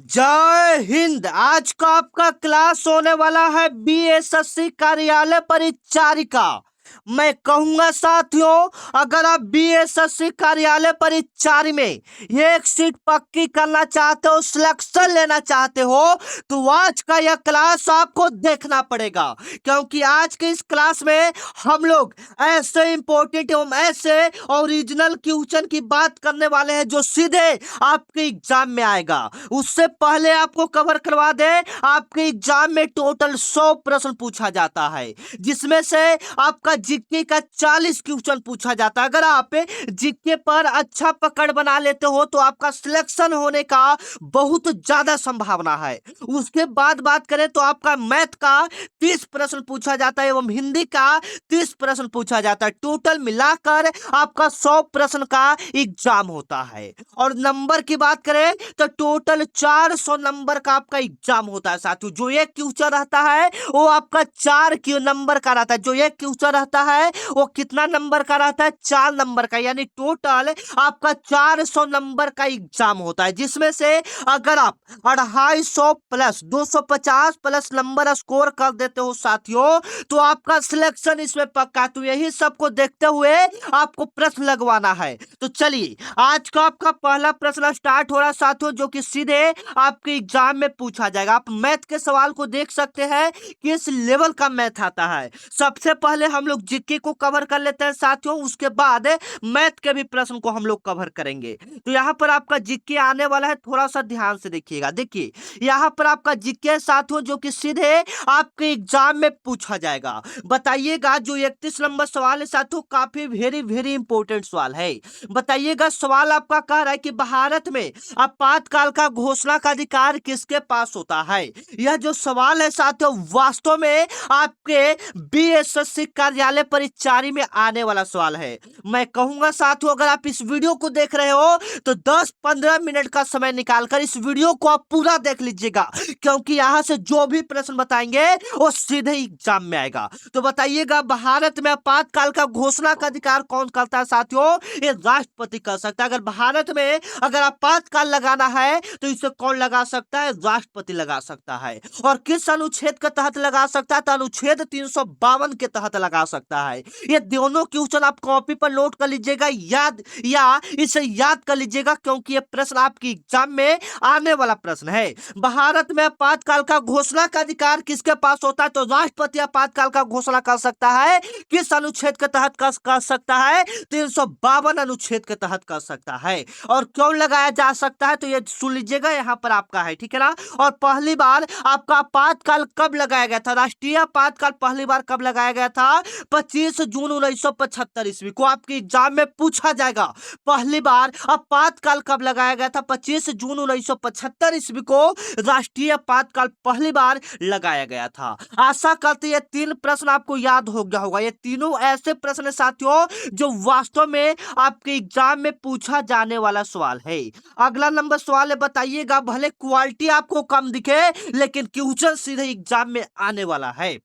जय हिंद। आज का आपका क्लास होने वाला है बीएसएससी कार्यालय परिचारिका। मैं कहूंगा साथियों, अगर आप बीएसएससी कार्यालय परिचारी में एक सीट पक्की करना चाहते हो, सिलेक्शन लेना चाहते हो, तो आज का यह क्लास आपको देखना पड़ेगा। क्योंकि आज के इस क्लास में हम लोग ऐसे इंपॉर्टेंट एवं ऐसे ओरिजिनल क्वेश्चन की बात करने वाले हैं जो सीधे आपके एग्जाम में आएगा। उससे पहले आपको कवर करवा दे, आपके एग्जाम में टोटल 100 प्रश्न पूछा जाता है, जिसमें से आपका जीके का 40 क्वेश्चन पूछा जाता है। अगर आप जीके पर अच्छा पकड़ बना लेते हो तो आपका सिलेक्शन होने का बहुत ज्यादा संभावना है। उसके बाद बात करें तो आपका मैथ का 30 प्रश्न पूछा जाता है एवं हिंदी का 30 प्रश्न पूछा जाता है। टोटल मिलाकर आपका 100 प्रश्न का एग्जाम होता है। और नंबर की बात करें तो टोटल 400 नंबर का आपका एग्जाम होता है साथियों। जो एक क्वेश्चन रहता है वो आपका 4 नंबर का रहता है। जो एक क्वेश्चन रहता है वो कितना नंबर का रहता है? 4 नंबर का। यानी टोटल आपका 400 नंबर का एग्जाम होता है, जिसमें से अगर आप 250 प्लस 250 प्लस नंबर स्कोर कर देते हो साथियों, तो आपका सिलेक्शन इसमें पक्का। तो यही सबको देखते हुए आपको प्रश्न लगवाना है। तो चलिए, आज का आपका पहला प्रश्न स्टार्ट हो रहा है साथियों, जो कि सीधे आपके एग्जाम में पूछा जाएगा। आप मैथ के सवाल को देख सकते हैं कि इस लेवल का मैथ आता है। सबसे पहले हम लोग जीके को कवर कर लेते हैं साथियों, उसके बाद मैथ के भी प्रश्न को हम लोग कवर करेंगे। तो यहाँ पर आपका जीके आने वाला है, थोड़ा सा ध्यान से देखिएगा। देखिए, यहाँ पर आपका जीके साथियों जो कि सीधे आपके एग्जाम में पूछा जाएगा। बताइएगा, जो 31 नंबर सवाल है साथियों, काफी वेरी वेरी इंपॉर्टेंट सवाल है। बताइएगा, सवाल आपका कह रहा है कि भारत में आपातकाल का घोषणा का अधिकार किसके पास होता है। यह जो सवाल है साथियों, वास्तव में आपके बीएसएससी कार्यालय परिचारी में आने वाला सवाल है। मैं कहूंगा साथियों, अगर आप इस वीडियो को देख रहे हो तो 10-15 मिनट का समय निकालकर इस वीडियो को आप पूरा देख लीजिएगा, क्योंकि यहां से जो भी प्रश्न बताएंगे वो सीधे एग्जाम में आएगा। तो बताइएगा, भारत में आपातकाल का घोषणा का अधिकार कौन करता है साथियों? ये राष्ट्रपति कर सकता है। अगर भारत में अगर आपातकाल लगाना है तो इसे कौन लगा सकता है? राष्ट्रपति लगा सकता है। और किस अनुच्छेद के तहत लगा सकता है? तो अनुच्छेद 352 के तहत लगा सकता है। ये दोनों क्वेश्चन आप कॉपी पर नोट कर लीजिएगा, याद या इसे याद कर लीजिएगा, क्योंकि ये प्रश्न आपके एग्जाम में आने वाला प्रश्न है। भारत में आपातकाल का घोषणा का अधिकार किसके पास होता है? तो राष्ट्रपति आपातकाल का घोषणा कर सकता है। किस अनुच्छेद के तहत कर सकता है? 352 अनुच्छेद के तहत कर सकता है। और क्यों लगाया जा सकता है तो ये सुन लीजिएगा, यहां पर आपका है, ठीक है ना। और पहली बार आपका आपातकाल कब लगाया गया था? राष्ट्रीय आपातकाल पहली बार कब लगाया गया था? 25 जून 1975 ईस्वी को आपके एग्जाम में पूछा जाएगा। पहली बार आपातकाल कब लगाया गया था? 25 जून 1975 ईस्वी को राष्ट्रीय आपातकाल पहली बार लगाया गया था। आशा करते ये 3 प्रश्न आपको याद हो गया होगा। ये तीनों ऐसे प्रश्न साथियों जो वास्तव में आपके एग्जाम में पूछा जाने वाला सवाल है। अगला नंबर सवाल है, बताइएगा, भले क्वालिटी आपको कम दिखे लेकिन क्वेश्चन सीधे एग्जाम में आने वाला है।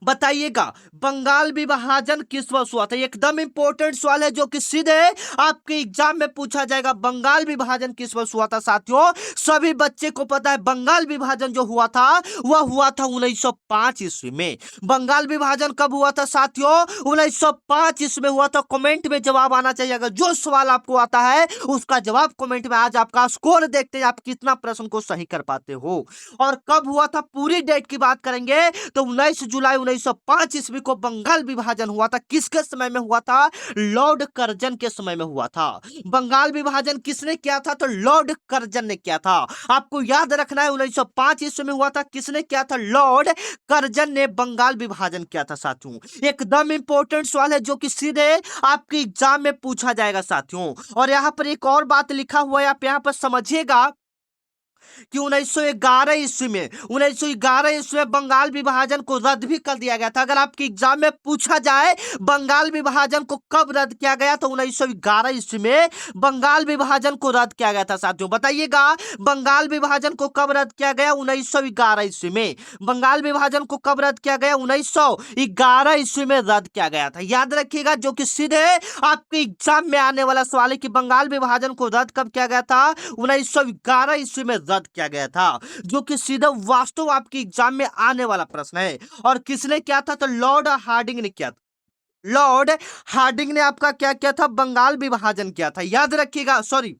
बताइएगा, बंगाल विभाजन किस वर्ष हुआ था? एकदम इंपॉर्टेंट सवाल है जो कि सीधे आपके एग्जाम में पूछा जाएगा। बंगाल विभाजन किस वर्ष हुआ था साथियों? सभी बच्चे को पता है, बंगाल विभाजन जो हुआ था वह हुआ था 1905 ईस्वी में। बंगाल विभाजन कब हुआ था साथियों? 1905 ईस्वी में हुआ था। कमेंट में जवाब आना चाहिए। अगर जो सवाल आपको आता है उसका जवाब कमेंट में। आज आपका स्कोर देखते हैं आप कितना प्रश्न को सही कर पाते हो। और कब हुआ था पूरी डेट की बात करेंगे तो 19 जुलाई 1905 ईस्वी को बंगाल विभाजन हुआ था। किसके समय में हुआ था? लॉर्ड कर्जन के समय में हुआ था। बंगाल विभाजन किसने किया था? तो लॉर्ड कर्जन ने किया था। आपको याद रखना है, 1905 ईस्वी में हुआ था। किसने किया था? लॉर्ड कर्जन ने बंगाल विभाजन किया था साथियों। एकदम इंपॉर्टेंट सवाल है जो कि सीधे आपके एग्जाम में पूछा जाएगा साथियों। और यहां पर एक और बात लिखा हुआ है, आप यहां पर समझिएगा कि 1911 ईस्वी में बंगाल विभाजन को रद्द भी कर दिया गया था। अगर आपके एग्जाम में पूछा जाए बंगाल विभाजन को कब रद्द किया गया तो 1911 ईस्वी में बंगाल विभाजन को रद्द किया गया था साथियों। बताइएगा, बंगाल विभाजन को कब रद्द किया गया? 1911 ईस्वी में। बंगाल विभाजन को कब रद्द किया गया? 1911 ईस्वी में रद्द किया गया था। याद रखिएगा, जो कि सीधे आपके एग्जाम में आने वाला सवाल है कि बंगाल विभाजन को रद्द कब किया गया था? 1911 ईस्वी में रद्द किया गया था, जो कि सीधा वास्तव आपके एग्जाम में आने वाला प्रश्न है। और किसने किया था? तो लॉर्ड हार्डिंग ने किया था। लॉर्ड हार्डिंग ने आपका क्या किया था? बंगाल विभाजन किया था। याद रखिएगा, सॉरी,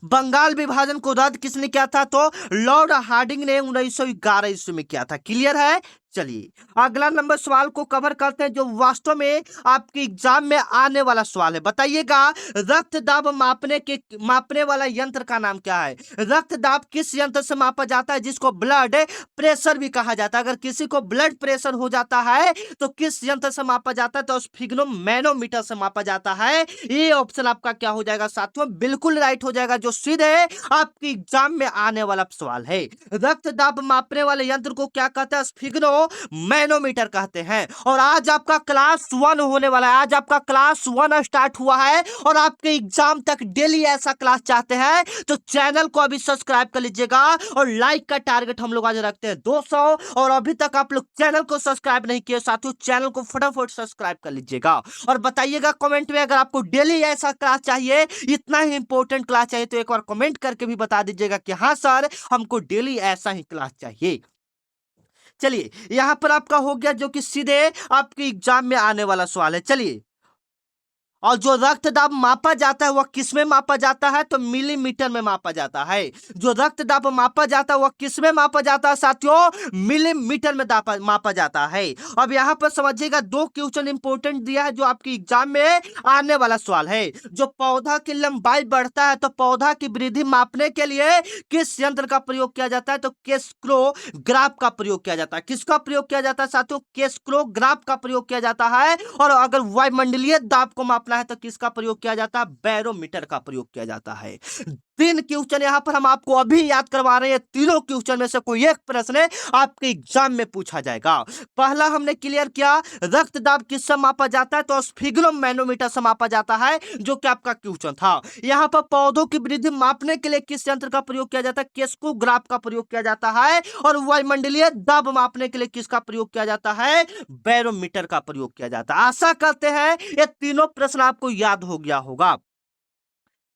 बंगाल विभाजन को रद्द किसने किया था? तो लॉर्ड हार्डिंग ने 1911 ईस्वी में किया था। क्लियर है? चलिए अगला नंबर सवाल को कवर करते हैं, जो वास्तव में आपके एग्जाम में आने वाला सवाल है। बताइएगा, रक्त दाब मापने वाला यंत्र का नाम क्या है? रक्त दाब किस यंत्र से मापा जाता है, जिसको ब्लड प्रेशर भी कहा जाता है? अगर किसी को ब्लड प्रेशर हो जाता है तो किस यंत्र से मापा जाता है? तो स्फिग्नोमैनोमीटर से मापा जाता है। ये ऑप्शन आपका क्या हो जाएगा साथियों? बिल्कुल राइट हो जाएगा, जो सीधे आपके एग्जाम में आने वाला सवाल है। रक्त दाब मापने वाले यंत्र को क्या कहते हैं? स्फिग्नोमैनोमीटर कहते हैं। और आज आपका क्लास 1 होने वाला है। आज आपका क्लास 1 स्टार्ट हुआ है और आपके एग्जाम तक डेली ऐसा क्लास चाहते हैं तो चैनल को अभी सब्सक्राइब कर लीजिएगा। और लाइक का टारगेट हम लोग आज रखते हैं 200। और अभी तक आप लोग चैनल को सब्सक्राइब नहीं किए साथियों, चैनल को फटाफट सब्सक्राइब कर लीजिएगा। और बताइएगा कमेंट में, अगर आपको डेली ऐसा क्लास चाहिए, इतना ही इंपॉर्टेंट क्लास चाहिए, तो एक बार कमेंट करके भी बता दीजिएगा कि हाँ सर, हमको डेली ऐसा ही क्लास चाहिए। चलिए यहां पर आपका हो गया, जो कि सीधे आपके एग्जाम में आने वाला सवाल है। चलिए, और जो रक्त दाब मापा जाता है वह किस में मापा जाता है? तो मिलीमीटर में मापा जाता है। जो रक्त दाब मापा जाता है वह किस में मापा जाता है साथियों? मिलीमीटर में मापा जाता है। अब यहाँ पर समझिएगा, 2 क्वेश्चन इंपोर्टेंट दिया है जो आपके एग्जाम में आने वाला सवाल है। जो पौधा की लंबाई बढ़ता है तो पौधा की वृद्धि मापने के लिए किस यंत्र का प्रयोग किया जाता है? तो केस्क्रोग्राफ का प्रयोग किया जाता है। किसका प्रयोग किया जाता है साथियों? केस्क्रोग्राफ का प्रयोग किया जाता है। और अगर वायुमंडलीय दाब को मापना है तो किसका प्रयोग किया जाता है? बैरोमीटर का प्रयोग किया जाता है। 3 क्वेश्चन यहां पर हम आपको अभी याद करवा रहे हैं। तीनों क्वेश्चन में से कोई एक प्रश्न आपके एग्जाम में पूछा जाएगा। पहला हमने क्लियर किया, रक्त दाब किससे मापा जाता है? तो स्फिग्नोमैनोमीटर से मापा जाता है, जो कि आपका क्वेश्चन था। यहां पर पौधों की वृद्धि मापने के लिए किस यंत्र का प्रयोग किया जाता है? केस्कोग्राफ का प्रयोग किया जाता है। और वायुमंडलीय दाब मापने के लिए किसका प्रयोग किया जाता है? बैरोमीटर का प्रयोग किया जाता है। आशा करते हैं ये तीनों प्रश्न आपको याद हो गया होगा।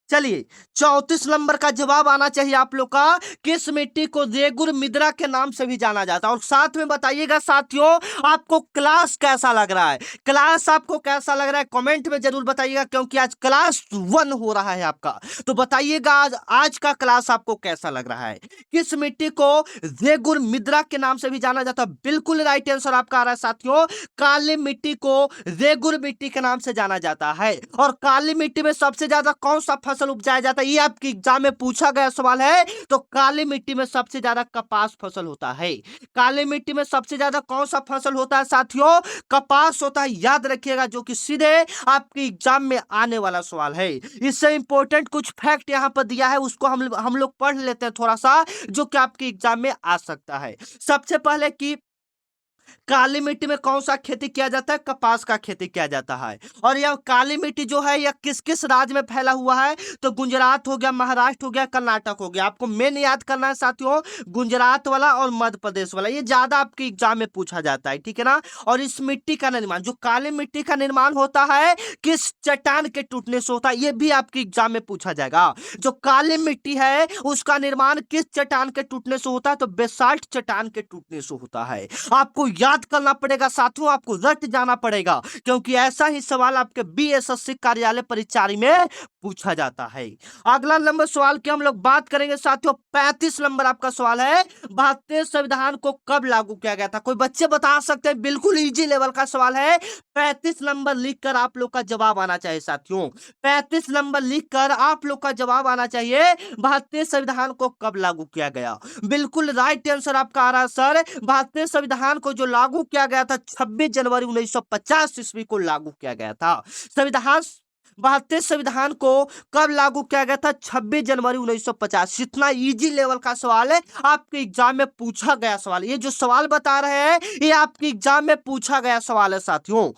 चलिए 34 नंबर का जवाब आना चाहिए आप लोग का, किस मिट्टी को रेगुर मृदा के नाम से भी जाना जाता है? और साथ में बताइएगा साथियों, आपको क्लास कैसा लग रहा है? क्लास आपको कैसा लग रहा है कमेंट में जरूर बताइएगा, क्योंकि आज क्लास 1 हो रहा है आपका। तो बताइएगा आज का क्लास आपको कैसा लग रहा है? किस मिट्टी को रेगुर मृदा के नाम से भी जाना जाता है? बिल्कुल राइट आंसर आपका आ रहा है साथियों, काली मिट्टी को रेगुर मिट्टी के नाम से जाना जाता है। और काली मिट्टी में सबसे ज्यादा कौन सा फसल उपजाया जाता है? ये आपके एग्जाम में पूछा गया सवाल है। तो काली मिट्टी में सबसे ज्यादा कपास फसल होता है। काली मिट्टी में सबसे ज्यादा कौन सा फसल होता है साथियों? कपास होता है। याद रखिएगा, जो कि सीधे आपके एग्जाम में आने वाला सवाल है। इससे इंपॉर्टेंट कुछ फैक्ट यहां पर दिया है, उसको हम लोग पढ़ लेते हैं थोड़ा सा, जो कि आपके एग्जाम में आ सकता है। सबसे पहले कि काली मिट्टी में कौन सा खेती किया जाता है? कपास का खेती किया जाता है। और यह काली मिट्टी जो है यह किस किस राज्य में फैला हुआ है? तो गुजरात हो गया, महाराष्ट्र हो गया, कर्नाटक हो गया। आपको मेन याद करना है साथियों, गुजरात वाला और मध्य प्रदेश वाला, ये ज्यादा आपके एग्जाम में पूछा जाता है, ठीक है ना। और इस मिट्टी का निर्माण, जो काली मिट्टी का निर्माण होता है, किस चट्टान के टूटने से होता है? ये भी आपके एग्जाम में पूछा जाएगा। जो काली मिट्टी है उसका निर्माण किस चट्टान के टूटने से होता है? तो बेसाल्ट चट्टान के टूटने से होता है। आपको याद करना पड़ेगा साथियों, आपको रट जाना पड़ेगा, क्योंकि ऐसा ही सवाल आपके बीएसएससी कार्यालय परिचारी में पूछा जाता है। अगला नंबर सवाल की हम लोग बात करेंगे साथियों, 35 नंबर आपका सवाल है, भारतीय संविधान को कब लागू किया गया था? कोई बच्चे बता सकते हैं? बिल्कुल इजी लेवल का सवाल है। 35 नंबर लिखकर आप लोग का जवाब आना चाहिए साथियों। 35 नंबर लिखकर आप लोग का जवाब आना चाहिए, भारतीय संविधान को कब लागू किया गया? बिल्कुल राइट आंसर आपका आ रहा है सर। भारतीय संविधान को जो लागू किया गया था 26 जनवरी 1950 ईस्वी को लागू किया गया था। भारतीय संविधान को कब लागू किया गया था? 26 जनवरी 1950। इतना इजी लेवल का सवाल है, आपके एग्जाम में पूछा गया सवाल। ये जो सवाल बता रहे हैं ये आपके एग्जाम में पूछा गया सवाल है साथियों।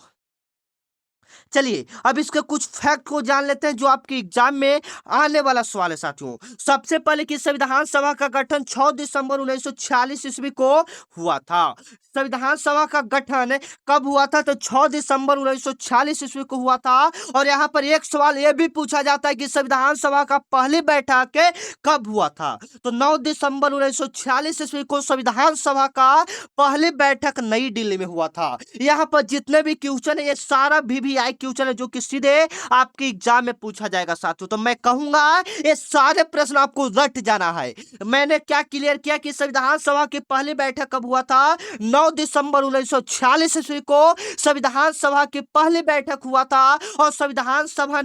चलिए अब इसके कुछ फैक्ट को जान लेते हैं जो आपके एग्जाम में आने वाला सवाल है साथियों। सबसे पहले कि संविधान सभा का गठन 6 दिसंबर 1946 ईस्वी को हुआ था। संविधान सभा का गठन कब हुआ था? तो 6 दिसंबर 1946 ईस्वी को हुआ था। और यहाँ पर एक सवाल यह भी पूछा जाता है कि संविधान सभा का पहली बैठक कब हुआ था? तो 9 दिसंबर 1946 ईस्वी को संविधान सभा का पहली बैठक नई दिल्ली में हुआ था। यहाँ पर जितने भी क्वेश्चन है ये सारा VVI क्वेश्चन है जो कि सीधे आपके एग्जाम में पूछा जाएगा साथियों। तो मैं कहूंगा ये सारे प्रश्न आपको रट जाना है। मैंने क्या क्लियर किया कि संविधान सभा की पहली बैठक कब हुआ था? 9 दिसंबर 1946 ईस्वी को संविधान सभा की पहली बैठक हुआ था। और संविधान सभा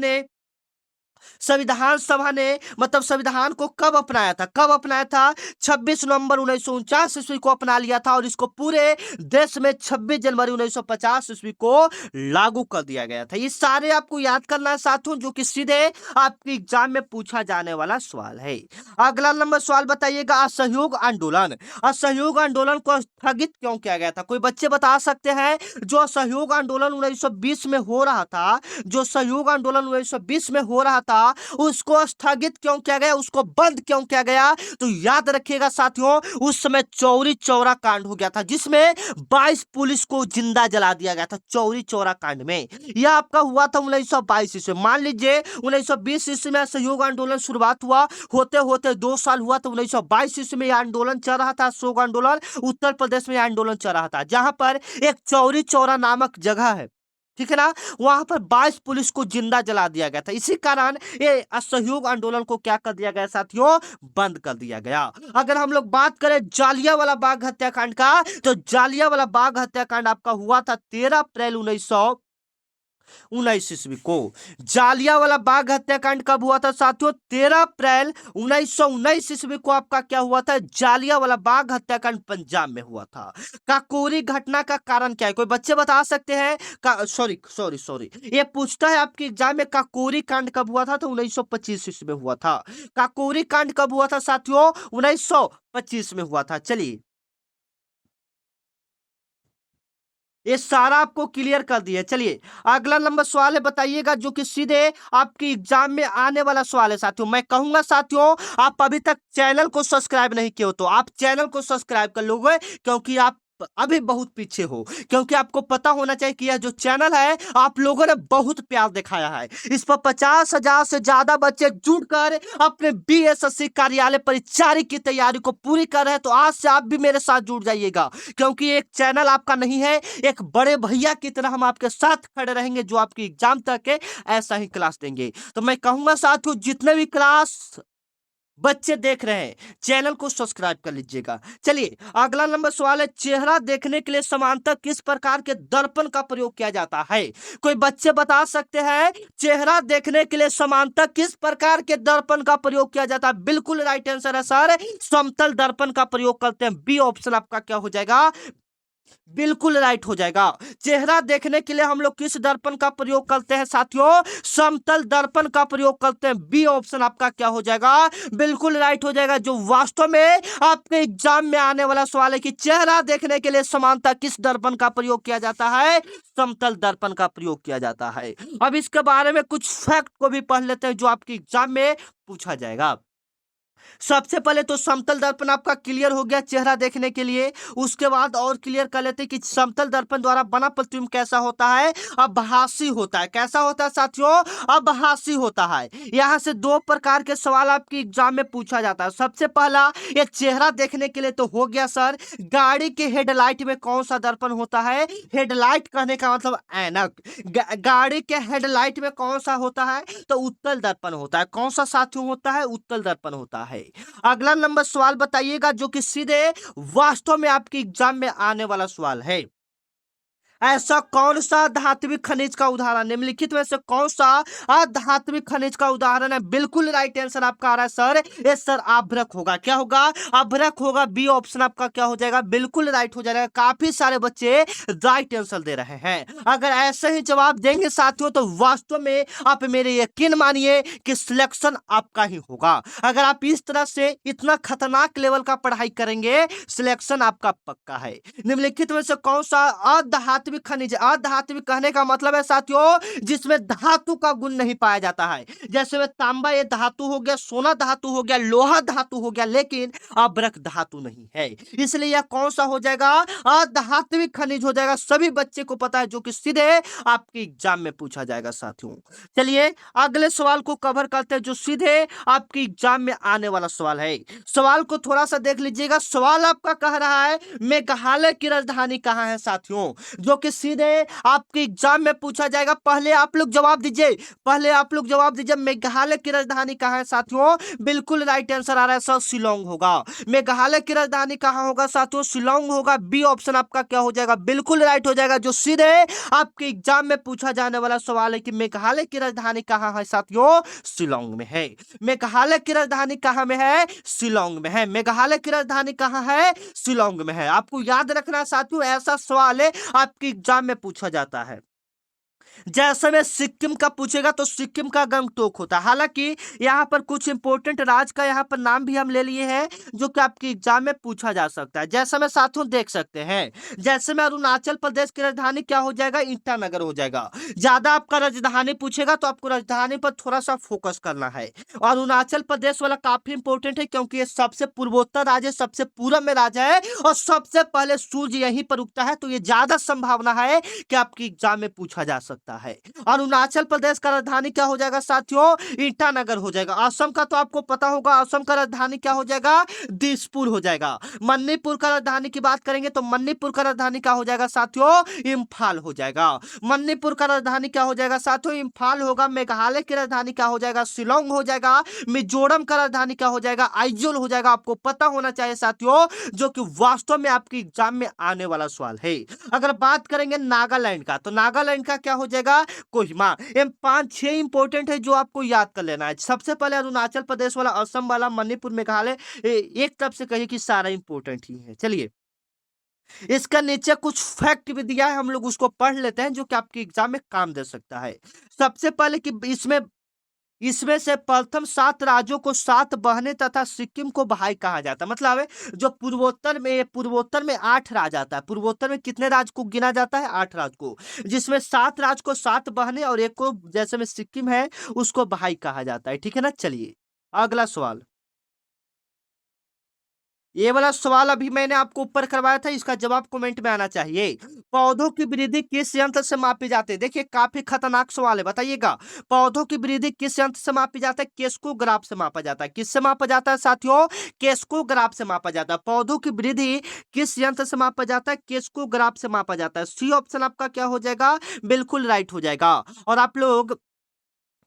ने मतलब संविधान को कब अपनाया था? 26 नवंबर 1949 ईस्वी को अपना लिया था और इसको पूरे देश में 26 जनवरी 1950 ईस्वी को लागू कर दिया गया था। ये सारे आपको याद करना है साथियों जो कि सीधे आपके एग्जाम में पूछा जाने वाला सवाल है। अगला नंबर सवाल बताइएगा, असहयोग आंदोलन। असहयोग आंदोलन को स्थगित क्यों किया गया था? कोई बच्चे बता सकते हैं? जो असहयोग आंदोलन 1920 में हो रहा था, जो सहयोग आंदोलन 1920 में हो रहा था, उसको स्थगित क्यों किया गया, उसको बंद क्यों किया गया? तो याद रखिएगा साथियों, उस समय चौरी चौरा कांड हो गया था जिसमें 22 पुलिस को जिंदा जला दिया गया था। चौरी चौरा कांड में यह आपका हुआ था 1922 ईस्वी। मान लीजिए 1920 ईस्वी में सहयोग आंदोलन शुरुआत हुआ, होते होते 2 साल हुआ तो 1922 ईस्वी में यह आंदोलन चल रहा था। अशोक आंदोलन उत्तर प्रदेश में आंदोलन चल रहा था जहां पर एक चौरी चौरा नामक जगह है, ठीक है ना, वहां पर 22 पुलिस को जिंदा जला दिया गया था। इसी कारण ये असहयोग आंदोलन को क्या कर दिया गया साथियों? बंद कर दिया गया। अगर हम लोग बात करें जालियांवाला बाग हत्याकांड का, तो जालियांवाला बाग हत्याकांड आपका हुआ था 13 अप्रैल 1919 ईस्वी को। जालियांवाला बाग हत्याकांड कब हुआ था साथियों? 13 अप्रैल 1919 ईस्वी को आपका क्या हुआ था? जालियांवाला बाग हत्याकांड पंजाब में हुआ था। काकोरी घटना का कारण क्या है? कोई बच्चे बता सकते हैं? सॉरी ये पूछता है आपके एग्जाम में, काकोरी कांड कब हुआ था? तो 1925 ईस्वी में हुआ था। काकोरी कांड कब हुआ था साथियों? 1925 में हुआ था। चलिए ये सारा आपको क्लियर कर दिया। चलिए अगला नंबर सवाल है, बताइएगा जो कि सीधे आपके एग्जाम में आने वाला सवाल है साथियों। मैं कहूंगा साथियों, आप अभी तक चैनल को सब्सक्राइब नहीं किए हो तो आप चैनल को सब्सक्राइब कर लोगे, क्योंकि आप अभी बहुत पीछे हो। क्योंकि आपको पता होना चाहिए कि यह जो चैनल है आप लोगों ने बहुत प्यार दिखाया है। इस पर 50,000 से ज्यादा बच्चे जुड़कर अपने BSSC कार्यालय परिचारी की तैयारी को पूरी कर रहे हैं। तो आज से आप भी मेरे साथ जुड़ जाइएगा, क्योंकि एक चैनल आपका नहीं है, एक बड़े भैया की तरह हम आपके साथ खड़े रहेंगे जो आपकी एग्जाम तक के ऐसा ही क्लास देंगे। तो मैं कहूंगा साथियों, जितने भी क्लास बच्चे देख रहे हैं चैनल को सब्सक्राइब कर लीजिएगा। चलिए अगला नंबर सवाल है, चेहरा देखने के लिए समांतर किस प्रकार के दर्पण का प्रयोग किया जाता है? कोई बच्चे बता सकते हैं? चेहरा देखने के लिए समांतर किस प्रकार के दर्पण का प्रयोग किया जाता है? बिल्कुल राइट आंसर है सर, समतल दर्पण का प्रयोग करते हैं। बी ऑप्शन आपका क्या हो जाएगा? बिल्कुल राइट हो जाएगा। चेहरा देखने के लिए हम लोग किस दर्पण का प्रयोग करते हैं साथियों? समतल दर्पण का प्रयोग करते हैं। बी ऑप्शन आपका क्या हो जाएगा? बिल्कुल राइट हो जाएगा। जो वास्तव में आपके एग्जाम में आने वाला सवाल है कि चेहरा देखने के लिए समानता किस दर्पण का प्रयोग किया जाता है? समतल दर्पण का प्रयोग किया जाता है। अब इसके बारे में कुछ फैक्ट को भी पढ़ लेते हैं जो आपके एग्जाम में पूछा जाएगा। सबसे पहले तो समतल दर्पण आपका क्लियर हो गया चेहरा देखने के लिए। उसके बाद और क्लियर कर लेते हैं कि समतल दर्पण द्वारा बना प्रतिबिंब कैसा होता है? आभासी होता है। कैसा होता है साथियों? आभासी होता है। यहां से 2 प्रकार के सवाल आपके एग्जाम में पूछा जाता है। सबसे पहला, ये चेहरा देखने के लिए तो हो गया सर, गाड़ी के हेडलाइट में कौन सा दर्पण होता है? हेडलाइट कहने का मतलब ऐनक। गाड़ी के हेडलाइट में कौन सा होता है? तो उत्तल दर्पण होता है। कौन सा साथियों होता है? उत्तल दर्पण होता है। अगला नंबर सवाल बताइएगा जो कि सीधे वास्तव में आपके एग्जाम में आने वाला सवाल है। ऐसा कौन सा धात्विक खनिज का उदाहरण, निम्नलिखित में से कौन सा अधात्विक खनिज का उदाहरण है? बिल्कुल राइट आंसर आपका आ रहा है सर, ये सर अभ्रक होगा। क्या होगा? अभ्रक होगा। बी ऑप्शन आपका क्या हो जाएगा? बिल्कुल राइट हो जाएगा। काफी सारे बच्चे राइट आंसर दे रहे हैं। अगर ऐसे ही जवाब देंगे साथियों तो वास्तव में आप मेरे यकीन मानिए कि सिलेक्शन आपका ही होगा। अगर आप इस तरह से इतना खतरनाक लेवल का पढ़ाई करेंगे, सिलेक्शन आपका पक्का है। निम्नलिखित में से कौन सा अधात्विक अधात्विक खनिज, अधात्विक कहने का मतलब है साथियों जिसमें धातु का गुण नहीं पाया जाता है। जैसे में तांबा ये धातु हो गया, सोना धातु हो गया, लोहा धातु हो गया, लेकिन अब्रक धातु नहीं है। इसलिए यह कौन सा हो जाएगा? अधात्विक खनिज हो जाएगा। सभी बच्चे को पता है, जो कि सीधे आपके एग्जाम में पूछा जाएगा साथियों। चलिए अगले सवाल को कवर करते हैं, जो सीधे आपके एग्जाम में आने वाला सवाल है। सवाल को थोड़ा सा देख लीजिएगा। सवाल आपका कह रहा है मेघालय की राजधानी कहाँ है साथियों, जो कि सीधे आपके एग्जाम में पूछा जाएगा। पहले आप लोग जवाब दीजिए, पहले आप लोग जवाब दीजिए, मेघालय की राजधानी कहाँ है साथियों? बिल्कुल राइट आंसर आ रहा है सर, शिलोंग होगा। मेघालय की राजधानी कहाँ होगा साथियों? शिलोंग होगा। बी ऑप्शन आपका क्या हो जाएगा? बिल्कुल राइट हो जाएगा। जो सीधे आपके एग्जाम में पूछा जाने वाला सवाल है कि मेघालय की राजधानी कहाँ है साथियों? शिलोंग में है। मेघालय की राजधानी कहाँ में है? शिलोंग में है। मेघालय की राजधानी कहाँ है? शिलोंग में है। आपको याद रखना है साथियों, ऐसा सवाल है आपके एग्जाम में पूछा जाता है। जैसे में सिक्किम का पूछेगा तो सिक्किम का गंगटोक होता है। हालांकि यहाँ पर कुछ इंपोर्टेंट राज्य का यहाँ पर नाम भी हम ले लिए हैं, जो कि आपके एग्जाम में पूछा जा सकता है। जैसे में साथियों देख सकते हैं, जैसे में अरुणाचल प्रदेश की राजधानी क्या हो जाएगा? ईटानगर हो जाएगा। ज्यादा आपका राजधानी पूछेगा तो आपको राजधानी पर थोड़ा सा फोकस करना है। और अरुणाचल प्रदेश वाला काफी इंपोर्टेंट है, क्योंकि ये सबसे पूर्वोत्तर राज्य है, सबसे पूरब में राज्य है, और सबसे पहले सूर्य यहीं पर उगता है। तो ये ज्यादा संभावना है कि आपके एग्जाम में पूछा जा सकता है। अरुणाचल प्रदेश का राजधानी क्या हो जाएगा साथियों? ईटानगर हो जाएगा। असम का तो आपको पता होगा, असम का राजधानी क्या हो जाएगा? दिसपुर हो जाएगा। मणिपुर का राजधानी की बात करेंगे तो मणिपुर का राजधानी क्या हो जाएगा साथियों? इम्फाल हो जाएगा। मणिपुर का राजधानी क्या हो जाएगा साथियों? इम्फाल होगा। मेघालय की राजधानी क्या हो जाएगा? शिलोंग हो जाएगा। मिजोरम का राजधानी क्या हो जाएगा? आइजोल हो जाएगा। आपको पता होना चाहिए साथियों, जो कि वास्तव में आपके एग्जाम में आने वाला सवाल है। अगर बात करेंगे नागालैंड का, तो नागालैंड का क्या हो जाएगा? कोहिमा। ये 5-6 इंपोर्टेंट है जो आपको याद कर लेना है। सबसे पहले अरुणाचल प्रदेश वाला, असम वाला, मणिपुर, मेघालय, एक तरफ से कहिए कि सारा इंपोर्टेंट ही है। चलिए इसका नीचे कुछ फैक्ट भी दिया है, हम लोग उसको पढ़ लेते हैं, जो कि आपके एग्जाम में काम दे सकता है। सबसे पहले कि इसमें इसमें से प्रथम 7 राज्यों को 7 बहने तथा सिक्किम को भाई कहा जाता है। मतलब है जो पूर्वोत्तर में 8 राज्य आता है। पूर्वोत्तर में कितने राज्य को गिना जाता है? 8 राज्य को, जिसमें 7 राज्य को 7 बहने और एक को, जैसे में सिक्किम है, उसको भाई कहा जाता है। ठीक है ना। चलिए अगला सवाल। ये वाला सवाल अभी मैंने आपको ऊपर करवाया था, इसका जवाब कमेंट में आना चाहिए। पौधों की वृद्धि किस यंत्र से मापी जाती है? देखिए काफी खतरनाक सवाल है, बताइएगा। पौधों की वृद्धि किस यंत्र से मापी जाता है? केस्कोग्राफ से मापा जाता है। किससे मापा जाता है साथियों? केस्कोग्राफ से मापा जाता है। पौधों की वृद्धि किस यंत्र से मापा जाता है? केस्कोग्राफ से मापा जाता है। सी ऑप्शन आपका क्या हो जाएगा? बिल्कुल राइट हो जाएगा। और आप लोग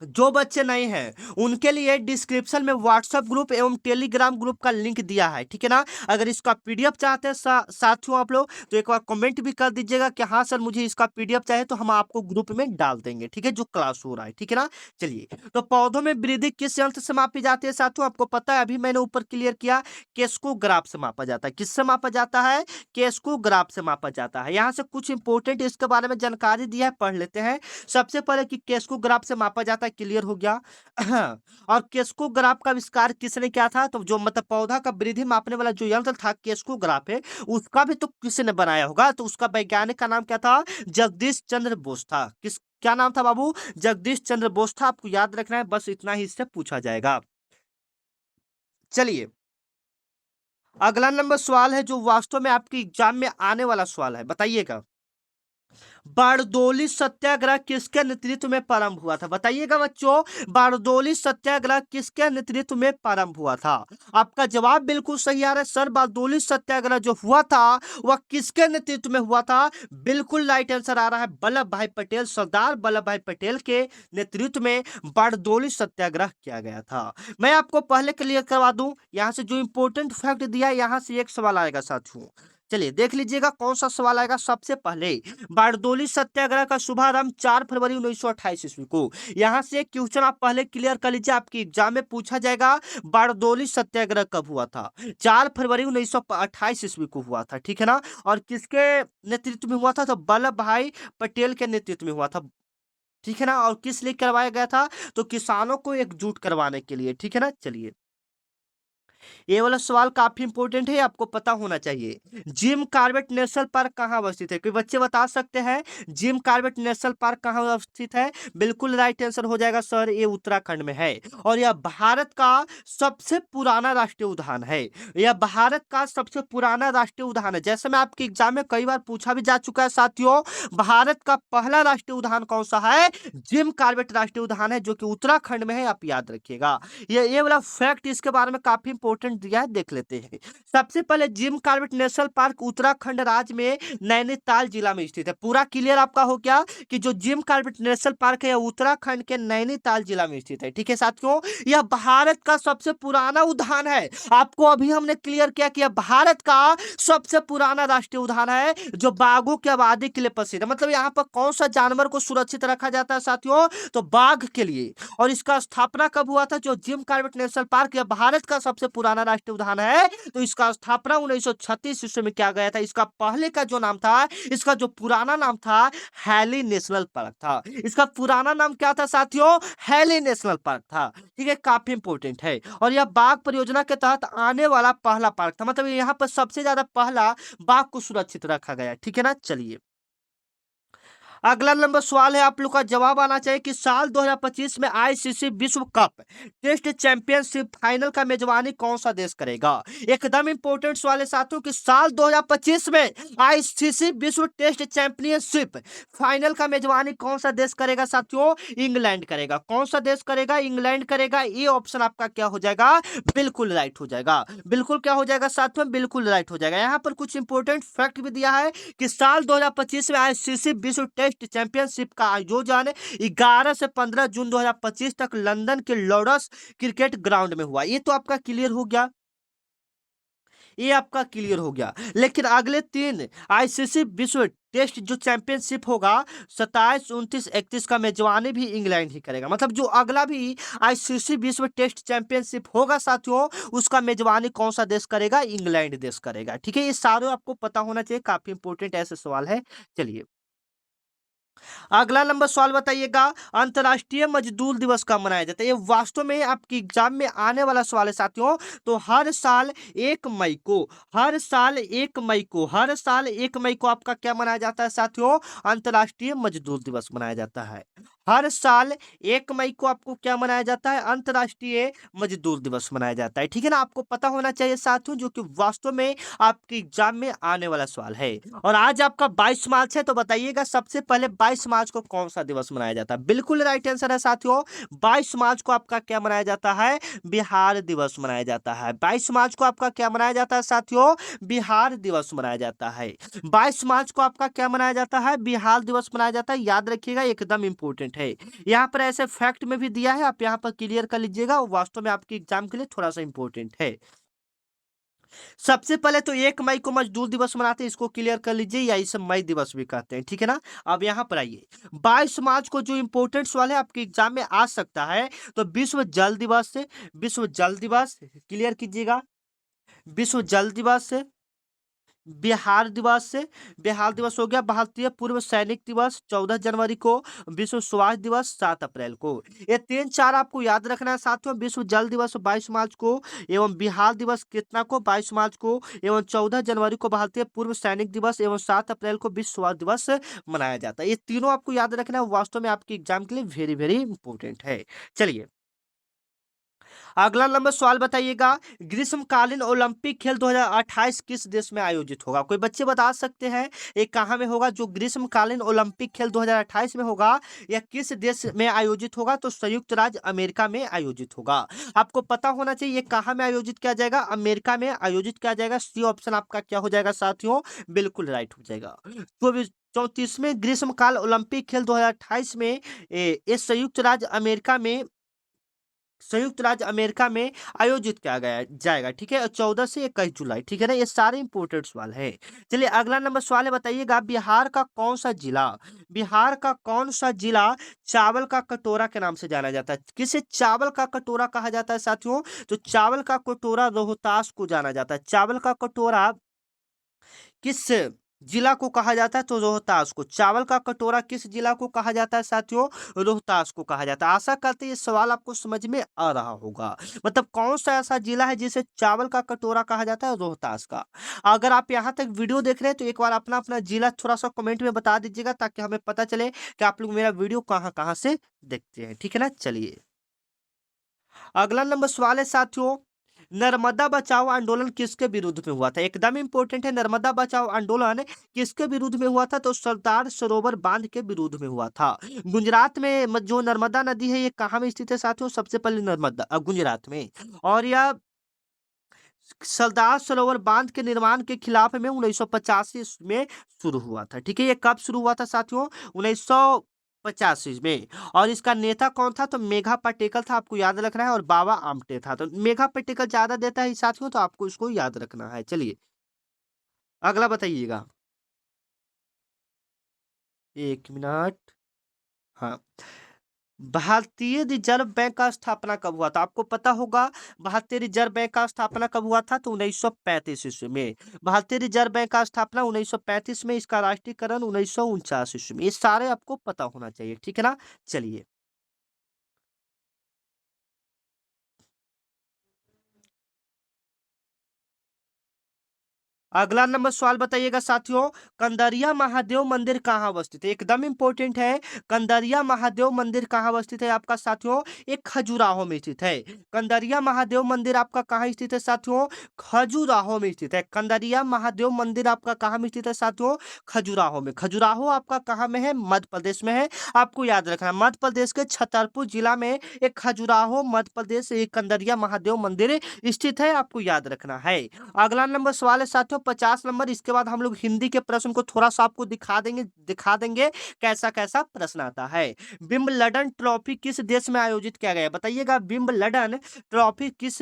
जो बच्चे नए हैं उनके लिए डिस्क्रिप्शन में व्हाट्सएप ग्रुप एवं टेलीग्राम ग्रुप का लिंक दिया है। ठीक है ना। अगर इसका पीडीएफ चाहते हैं साथियों आप लोग, तो एक बार कमेंट भी कर दीजिएगा कि हाँ सर मुझे इसका पीडीएफ चाहिए, तो हम आपको ग्रुप में डाल देंगे। ठीक है, जो क्लास हो रहा है। ठीक है ना। चलिए, तो पौधों में वृद्धि किस यंत्र से मापी जाती है साथियों? आपको पता है, अभी मैंने ऊपर क्लियर किया, केस्कोग्राफ से मापा जाता है। किससे मापा जाता है? केस्कोग्राफ से मापा जाता है। यहाँ से कुछ इंपोर्टेंट इसके बारे में जानकारी दिया है, पढ़ लेते हैं। सबसे पहले कि केस्कोग्राफ से मापा जाता है, क्लियर हो गया। और केस्कोग्राफ का आविष्कार किसने किया था? तो जो मतलब पौधा का वृद्धि मापने वाला जो यंत्र था केस्कोग्राफ है, उसका भी तो किसी ने बनाया होगा। तो उसका वैज्ञानिक का नाम क्या था? जगदीश चंद्र बोस था। किस क्या नाम था बाबू? जगदीश चंद्र बोस था। आपको याद रखना है, बस इतना ही इससे पूछा जाएगा। चलिए अगला नंबर सवाल है, जो वास्तव में आपके एग्जाम में आने वाला सवाल है, बताइएगा। बारदोली सत्याग्रह किसके नेतृत्व में प्रारंभ हुआ था? बताइएगा बच्चों, बारदोली सत्याग्रह किसके नेतृत्व में प्रारंभ हुआ था? आपका जवाब बिल्कुल सही आ रहा है सर। बारदोली सत्याग्रह जो हुआ था वह किसके नेतृत्व में हुआ था? बिल्कुल राइट आंसर आ रहा है, वल्लभ भाई पटेल, सरदार वल्लभ भाई पटेल के नेतृत्व में बारदोली सत्याग्रह किया गया था। मैं आपको पहले क्लियर करवा दूं, यहां से जो इंपोर्टेंट फैक्ट दिया है, यहां से एक सवाल आएगा साथियों। चलिए देख लीजिएगा कौन सा सवाल आएगा। सबसे पहले, बारदोली सत्याग्रह का शुभारंभ 4 फरवरी 1928 ईस्वी को। यहां से एक क्वेश्चन आप पहले क्लियर कर लीजिए, आपके एग्जाम में पूछा जाएगा, बारदोली सत्याग्रह कब हुआ था? 4 फरवरी 1928 ईस्वी को हुआ था। ठीक है ना। और किसके नेतृत्व में हुआ था? तो वल्लभ भाई पटेल के नेतृत्व में हुआ था। ठीक है ना। और किस लिए करवाया गया था? तो किसानों को एकजुट करवाने के लिए। ठीक है ना। चलिए ये वाला सवाल काफी इंपॉर्टेंट है, आपको पता होना चाहिए। जिम कॉर्बेट नेशनल पार्क कहाँ अवस्थित है? कोई बच्चे बता सकते हैं जिम कॉर्बेट नेशनल पार्क कहाँ अवस्थित है? बिल्कुल राइट आंसर हो जाएगा सर, ये उत्तराखंड में है। और यह भारत का सबसे पुराना राष्ट्रीय उद्यान है। यह भारत का सबसे पुराना राष्ट्रीय उद्यान है। जैसे मैं आपके एग्जाम में कई बार पूछा भी जा चुका है साथियों, भारत का पहला राष्ट्रीय उद्यान कौन सा है? जिम कॉर्बेट राष्ट्रीय उद्यान है, जो कि उत्तराखंड में है, आप याद रखिएगा। ये वाला फैक्ट इसके बारे में काफी इंपॉर्टेंट दिया है, देख लेते हैं। सबसे पहले Jim Corbett national park Uttarakhand राज्य में नैनीताल जिला में स्थित है। पूरा क्लियर आपका हो गया कि जो जिम कॉर्बेट नेशनल पार्क है यह उत्तराखंड के नैनीताल जिला में स्थित है। ठीक है साथियों, यह भारत का सबसे पुराना उद्यान है। आपको अभी हमने क्लियर किया कि यह भारत का सबसे पुराना राष्ट्रीय उद्यान है, जो बाघों की आबादी के लिए प्रसिद्ध है। मतलब यहाँ पर कौन सा जानवर को सुरक्षित रखा जाता है साथियों? तो बाघ के लिए। और इसका स्थापना कब हुआ था? जो जिम कॉर्बेट नेशनल पार्क यह भारत का सबसे पुराना राष्ट्रीय उद्यान है, तो इसका स्थापना 1936 ईस्वी में किया गया था। इसका पहले का जो नाम था, इसका जो पुराना नाम था, हैली नेशनल पार्क था। इसका पुराना नाम क्या था साथियों? हैली नेशनल पार्क था। ठीक है, काफी इंपॉर्टेंट है। और यह बाघ परियोजना के तहत आने वाला पहला पार्क था। मतलब यहाँ पर सबसे ज्यादा पहला बाघ को सुरक्षित रखा गया। ठीक है ना, चलिए अगला नंबर सवाल है, आप लोग का जवाब आना चाहिए कि साल 2025 में आईसीसी विश्व कप टेस्ट चैंपियनशिप फाइनल का मेजबानी कौन सा देश करेगा? एकदम इंपॉर्टेंट सवाल है साथियों कि साल 2025 में आईसीसी विश्व टेस्ट चैंपियनशिप फाइनल का मेजबानी कौन सा देश करेगा साथियों? इंग्लैंड करेगा। कौन सा देश करेगा? इंग्लैंड करेगा। ये ऑप्शन आपका क्या हो जाएगा? बिल्कुल राइट हो जाएगा। बिल्कुल क्या हो जाएगा साथियों? बिल्कुल राइट हो जाएगा। यहाँ पर कुछ इंपॉर्टेंट फैक्ट भी दिया है कि साल 2025 में आईसीसी विश्व टेस्ट चैंपियनशिप का आयोजन 11 से 15 जून 2025 तक लंदन के लॉर्ड्स क्रिकेट ग्राउंड में हुआ। ये तो आपका क्लियर हो गया, ये आपका क्लियर हो गया। लेकिन अगले 3 आईसीसी विश्व टेस्ट जो चैंपियनशिप होगा 27, 29, 31 का मेजबानी भी इंग्लैंड ही करेगा। मतलब जो अगला भी आईसीसी विश्व टेस्ट चैंपियनशिप होगा साथियों, उसका मेजबानी कौन सा देश करेगा? इंग्लैंड देश करेगा। ठीक है, ये सारे आपको पता होना चाहिए, काफी इंपॉर्टेंट ऐसे सवाल है। चलिए अगला नंबर सवाल बताइएगा, अंतर्राष्ट्रीय मजदूर दिवस कब मनाया जाता है? ये वास्तव में आपकी एग्जाम में आने वाला सवाल है साथियों। तो हर साल 1 मई को, हर साल 1 मई को आपका क्या मनाया जाता है साथियों? अंतर्राष्ट्रीय मजदूर दिवस मनाया जाता है। हर साल 1 मई को आपको क्या मनाया जाता है? अंतर्राष्ट्रीय मजदूर दिवस मनाया जाता है। ठीक है ना, आपको पता होना चाहिए साथियों, जो कि वास्तव में आपके एग्जाम में आने वाला सवाल है। और आज आपका 22 मार्च है, तो बताइएगा सबसे पहले 22 मार्च को कौन सा दिवस मनाया जाता है? बिल्कुल राइट आंसर है साथियों, 22 मार्च को आपका क्या मनाया जाता है? बिहार दिवस मनाया जाता है। 22 मार्च को आपका क्या मनाया जाता है साथियों? बिहार दिवस मनाया जाता है। 22 मार्च को आपका क्या मनाया जाता है? बिहार दिवस मनाया जाता है। याद रखिएगा, एकदम इंपॉर्टेंट है। यहाँ पर ऐसे फैक्ट में भी दिया है, आप यहाँ पर क्लियर कर लीजिएगा, वास्तव में आपके एग्जाम के लिए थोड़ा सा इंपॉर्टेंट है। सबसे पहले तो 1 मई को मजदूर दिवस मनाते हैं, इसको क्लियर कर लीजिए, या इसे मई दिवस भी कहते हैं। ठीक है ना, अब यहाँ पर आइए 22 मार्च को जो इंपॉर्टेंट सवाल है आपके एग्जाम में आ सकता है, तो विश्व जल दिवस से, विश्व जल दिवस क्लियर कीजिएगा, विश्व जल दिवस से, बिहार दिवस से, बिहार दिवस हो गया, भारतीय पूर्व सैनिक दिवस 14 जनवरी को, विश्व स्वास्थ्य दिवस 7 अप्रैल को। ये 3-4 आपको याद रखना है साथियों। विश्व जल दिवस 22 मार्च को, एवं बिहार दिवस कितना को? 22 मार्च को, एवं 14 जनवरी को भारतीय पूर्व सैनिक दिवस, एवं 7 अप्रैल को विश्व स्वास्थ्य दिवस मनाया जाता है। ये तीनों आपको याद रखना है, वास्तव में आपके एग्जाम के लिए वेरी वेरी इंपॉर्टेंट है। चलिए अगला नंबर सवाल बताइएगा, ग्रीष्मकालीन ओलंपिक खेल 2028 किस देश में आयोजित होगा? कोई बच्चे बता सकते हैं ये कहाँ में होगा? जो ग्रीष्मकालीन ओलंपिक खेल 2028 में होगा, यह किस देश में आयोजित होगा? तो संयुक्त राज्य अमेरिका में आयोजित होगा। आपको पता होना चाहिए ये कहाँ में आयोजित किया जाएगा? अमेरिका में आयोजित किया जाएगा। सी ऑप्शन आपका क्या हो जाएगा साथियों? बिल्कुल राइट हो जाएगा। तो 34वें ग्रीष्मकाल ओलंपिक खेल 2028 में ये संयुक्त राज्य अमेरिका में आयोजित किया गया जाएगा। ठीक है, 14 से 21 जुलाई। ठीक है ना, ये सारे इंपोर्टेंट सवाल है। चलिए अगला नंबर सवाल है, बताइएगा बिहार का कौन सा जिला चावल का कटोरा के नाम से जाना जाता है? किसे चावल का कटोरा कहा जाता है साथियों? तो चावल का कटोरा रोहतास को जाना जाता है। चावल का कटोरा किस जिला को कहा जाता है तो रोहतास को। चावल का कटोरा किस जिला को कहा जाता है साथियों? रोहतास को कहा जाता है। आशा करते हैं ये सवाल आपको समझ में आ रहा होगा। मतलब कौन सा ऐसा जिला है जिसे चावल का कटोरा कहा जाता है? रोहतास का। अगर आप यहाँ तक वीडियो देख रहे हैं तो एक बार अपना अपना जिला थोड़ा सा कमेंट में बता दीजिएगा, ताकि हमें पता चले कि आप लोग मेरा वीडियो कहाँ कहाँ से देखते हैं। ठीक है ना, चलिए अगला नंबर सवाल है साथियों, नर्मदा बचाओ आंदोलन किसके विरुद्ध में हुआ था? एकदम इंपॉर्टेंट है। नर्मदा बचाओ आंदोलन किसके विरुद्ध में हुआ था? तो सरदार सरोवर बांध के विरुद्ध में हुआ था। गुजरात में जो नर्मदा नदी है ये कहाँ में स्थित है साथियों? सबसे पहले नर्मदा गुजरात में। और यह सरदार सरोवर बांध के निर्माण के खिलाफ में 1985 में शुरू हुआ था। ठीक है, ये कब शुरू हुआ था साथियों? 1985 में। और इसका नेता कौन था? तो मेघा पटेकल था, आपको याद रखना है। और बाबा आमटे था। तो मेघा पटेकल ज्यादा देता है साथियों, तो आपको इसको याद रखना है। चलिए अगला बताइएगा। एक मिनट। हाँ, भारतीय रिजर्व बैंक का स्थापना कब हुआ था? आपको पता होगा भारतीय रिजर्व बैंक का स्थापना कब हुआ था? तो 1935 ईस्वी में। भारतीय रिजर्व बैंक का स्थापना 1935 में, इसका राष्ट्रीयकरण 1949 ईस्वी में। ये सारे आपको पता होना चाहिए। ठीक है ना, चलिए अगला नंबर सवाल बताइएगा साथियों, कंदरिया महादेव मंदिर कहाँ अवस्थित है? एकदम इंपॉर्टेंट है। कंदरिया महादेव मंदिर कहाँ अवस्थित है आपका साथियों? एक खजुराहो में स्थित है। कंदरिया महादेव मंदिर आपका कहाँ स्थित है साथियों? खजुराहो में स्थित है। कंदरिया महादेव मंदिर आपका कहाँ में स्थित है साथियों? खजुराहो में। खजुराहो आपका कहाँ में है? मध्य प्रदेश में है। आपको याद रखना है मध्य प्रदेश के छतरपुर जिला में एक खजुराहो मध्य प्रदेश एक कंदरिया महादेव मंदिर स्थित है, आपको याद रखना है। अगला नंबर सवाल है साथियों 50 नंबर। इसके बाद हम लोग हिंदी के प्रश्न को थोड़ा सा आपको दिखा देंगे कैसा कैसा प्रश्न आता है। विंबलडन ट्रॉफी किस देश में आयोजित किया गया है? बताइएगा विंबलडन ट्रॉफी किस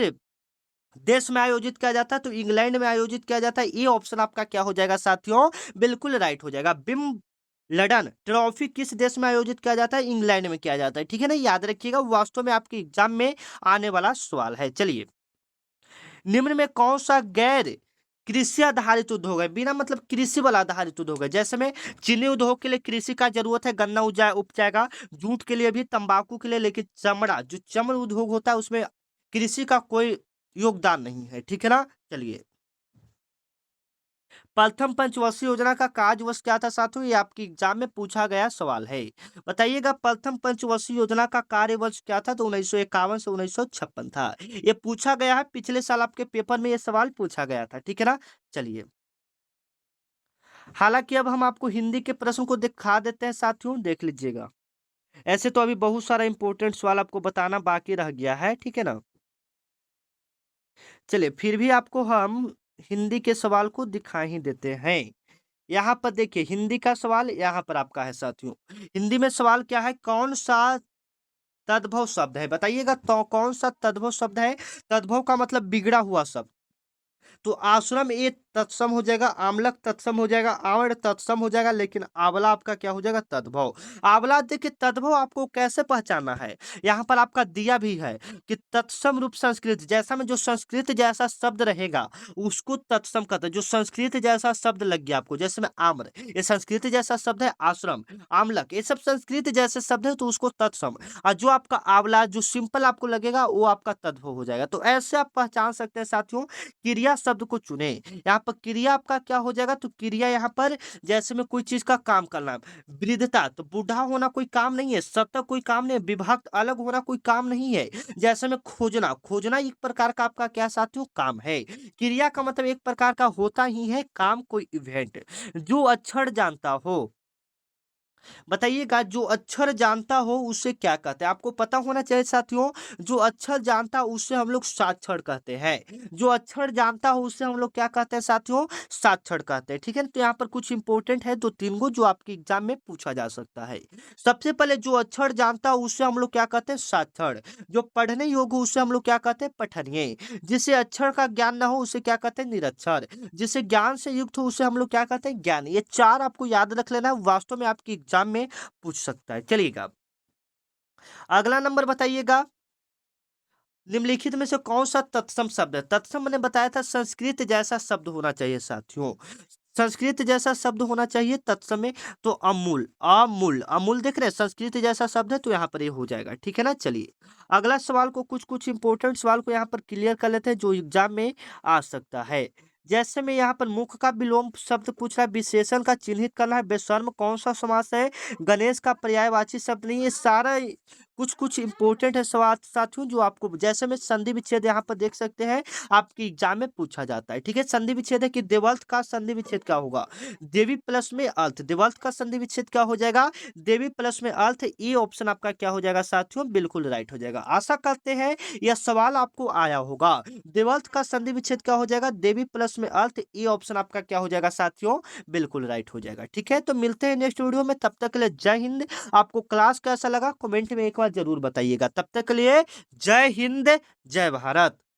देश में आयोजित किया जाता है? तो इंग्लैंड में आयोजित किया जाता है। ये ऑप्शन आपका क्या हो जाएगा साथियों? बिल्कुल राइट हो जाएगा। विंबलडन ट्रॉफी किस देश में आयोजित किया जाता है? इंग्लैंड में किया जाता है। ठीक है ना, याद रखिएगा, वास्तव में आपके एग्जाम में आने वाला सवाल है। चलिए निम्न में कौन सा गैर कृषि आधारित उद्योग है? बिना मतलब कृषि वाला आधारित उद्योग है। जैसे में चीनी उद्योग के लिए कृषि का जरूरत है, गन्ना उपजाएगा। जूट के लिए भी, तंबाकू के लिए, लेकिन चमड़ा जो चमड़ उद्योग होता है उसमें कृषि का कोई योगदान नहीं है। ठीक है ना, चलिए प्रथम पंचवर्षीय योजना का कार्यवर्ष क्या था साथियों? ये आपके एग्जाम में पूछा गया सवाल है। बताइएगा प्रथम पंचवर्षीय योजना का कार्यवर्ष क्या था? तो 1951 से 1956 था। ये पूछा गया है, पिछले साल आपके पेपर में ये सवाल पूछा गया था। ठीक है ना, चलिए हालांकि अब हम आपको हिंदी के प्रश्न को दिखा देते हैं साथियों, देख लीजिएगा। ऐसे तो अभी बहुत सारा इंपॉर्टेंट सवाल आपको बताना बाकी रह गया है। ठीक है ना, चलिए फिर भी आपको हम हिंदी के सवाल को दिखा ही देते हैं। यहाँ पर देखिए हिंदी का सवाल यहाँ पर आपका है साथियों। हिंदी में सवाल क्या है? कौन सा तद्भव शब्द है? बताइएगा तो कौन सा तद्भव शब्द है? तद्भव का मतलब बिगड़ा हुआ शब्द। तो आश्रम ये तत्सम हो जाएगा, आमलक तत्सम हो जाएगा, आवड़ तत्सम हो जाएगा, लेकिन आंवला आपका क्या हो जाएगा? तद्भव। आंवला देखिए तद्भव आपको कैसे पहचानना है? यहाँ पर आपका दिया भी है कि तत्सम रूप संस्कृत, जैसा में जो संस्कृत जैसा शब्द रहेगा उसको तत्सम कहते हैं। जो संस्कृत जैसा शब्द लग गया आपको, जैसे में आम्र, ये संस्कृत जैसा शब्द है। आश्रम, आमलक, ये सब संस्कृत जैसे शब्द है, तो उसको तत्सम। और जो आपका आंवला जो सिंपल आपको लगेगा वो आपका तद्भव हो जाएगा। तो ऐसे आप पहचान सकते हैं साथियों। क्रिया शब्द को चुने। यहाँ पर क्रिया आपका क्या हो जाएगा? तो क्रिया यहाँ पर जैसे में कोई चीज का काम करना। वृद्धता तो बूढ़ा होना कोई काम नहीं है, सतत कोई काम नहीं है, विभक्त अलग होना कोई काम नहीं है। जैसे में खोजना, खोजना एक प्रकार का आपका क्या साथियों? काम है। क्रिया का मतलब एक प्रकार का होता ही है काम, कोई इवेंट। जो अक्षर जानता हो, बताइएगा जो अक्षर जानता हो उसे क्या कहते हैं? आपको पता होना चाहिए साथियों। जो अक्षर जानता हो उसे हम लोग साक्षर कहते हैं। जो अक्षर जानता हो उसे हम लोग क्या कहते हैं साथियों? साक्षर कहते हैं। ठीक है ना, तो यहाँ पर कुछ इंपॉर्टेंट है दो तीन गो जो आपके एग्जाम में पूछा जा सकता है। सबसे पहले जो अक्षर जानता हो उसे हम लोग क्या कहते हैं? साक्षर। जो पढ़ने योग्य हो उसे हम लोग क्या कहते हैं? पठनीय। जिसे अक्षर का ज्ञान ना हो उसे क्या कहते हैं? निरक्षर। जिसे ज्ञान से युक्त हो उसे हम लोग क्या कहते हैं? ज्ञानी। ये चार आपको याद रख लेना है, वास्तव में आपके एग्जाम में पूछ सकता है। चलिएगा अगला नंबर बताइएगा, निम्नलिखित में से कौन सा तत्सम शब्द है? तत्सम मैंने बताया था संस्कृत जैसा शब्द होना चाहिए साथियों। संस्कृत जैसा शब्द होना चाहिए तत्समय, तो अमूल, अमूल, अमूल देख रहे हैं, संस्कृत जैसा शब्द है तो यहाँ पर ये हो जाएगा। ठीक है ना, चलिए अगला सवाल को कुछ कुछ इंपॉर्टेंट सवाल को यहाँ पर क्लियर कर लेते हैं जो एग्जाम में आ सकता है। जैसे में यहाँ पर मुख का विलोम शब्द पूछ रहा है, विशेषण का चिन्हित करना है, बेशर्म कौन सा समास है, गणेश का पर्यायवाची शब्द नहीं, ये सारा कुछ कुछ इंपॉर्टेंट है सवाल साथियों, जो आपको जैसे में संधि विच्छेद यहाँ पर देख सकते हैं आपके एग्जाम में पूछा जाता है। ठीक है, संधि विच्छेद है कि देवल्थ का संधि विच्छेद क्या होगा, देवी प्लस में अर्थ, देवल्थ का संधि विच्छेद क्या हो जाएगा, देवी प्लस में अर्थ। ये ऑप्शन आपका क्या हो जाएगा साथियों, बिल्कुल राइट हो जाएगा। आशा करते हैं यह सवाल आपको आया होगा। देवल्थ का संधि विच्छेद क्या हो जाएगा, देवी प्लस में अर्थ। ये ऑप्शन आपका क्या हो जाएगा साथियों, बिल्कुल राइट हो जाएगा। ठीक है, तो मिलते हैं नेक्स्ट वीडियो में, तब तक के लिए जय हिंद। आपको क्लास कैसा लगा कमेंट में एक बार जरूर बताइएगा। तब तक के लिए जय हिंद, जय भारत।